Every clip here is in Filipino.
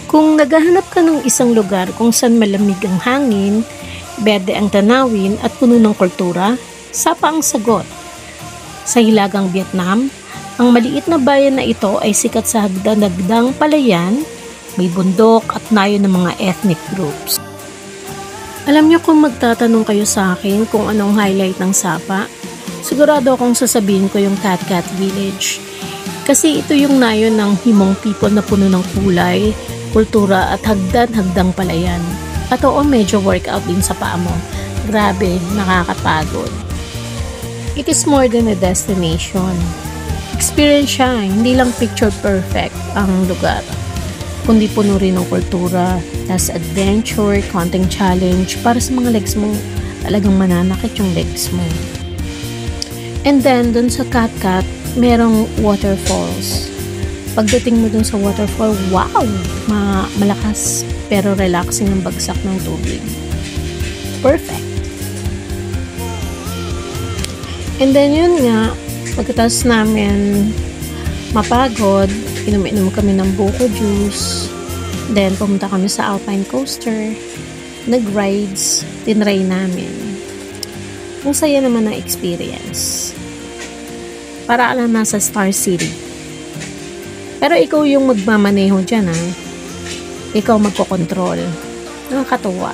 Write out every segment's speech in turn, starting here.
Kung naghahanap ka ng isang lugar kung saan malamig ang hangin, berde ang tanawin at puno ng kultura, Sapa ang sagot. Sa Hilagang Vietnam, ang maliit na bayan na ito ay sikat sa hagdan-hagdang palayan, may bundok at nayo ng mga ethnic groups. Alam niyo kung magtatanong kayo sa akin kung anong highlight ng Sapa, sigurado akong sasabihin ko yung Cat Cat Village. Kasi ito yung nayon ng Hmong people na puno ng kulay, kultura at hagdan-hagdang palayan. At oo, medyo workout din sa paa mo. Grabe, nakakapagod. It is more than a destination. Experience siya, hindi lang picture perfect ang lugar, kundi puno rin ng kultura, tas adventure, konting challenge para sa mga legs mo. Talagang mananakit yung legs mo. And then, dun sa Cat Cat, merong waterfalls. Pagdating mo dun sa waterfall, wow! Malakas pero relaxing ang bagsak ng tubig. Perfect! And then yun nga, pagkatapos namin mapagod, inom-inom kami ng buko juice. Then pumunta kami sa Alpine Coaster. Nag-rides, tinry namin. Ang saya naman ng experience. Para alam nasa Star City. Pero ikaw yung magmamaneho dyan, ha? Ikaw magkocontrol. Nakakatuwa.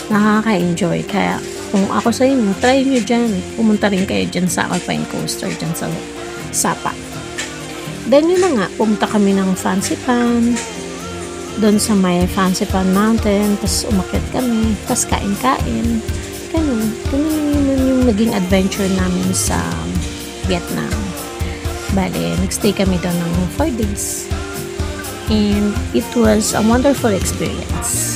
Nakaka-enjoy. Kaya, kung ako sa inyo, try nyo dyan. Pumunta rin kayo dyan sa Alpine Coaster, dyan sa Sapa. Then, yun na nga, pumunta kami ng Fancy Pan. Doon sa may Fancy Pan Mountain. Tapos, umakyat kami. Tapos, kain-kain. Ganun. Ganun yung naging adventure namin sa Vietnam. Bale, nagstay kami doon ng 4 days. And it was a wonderful experience.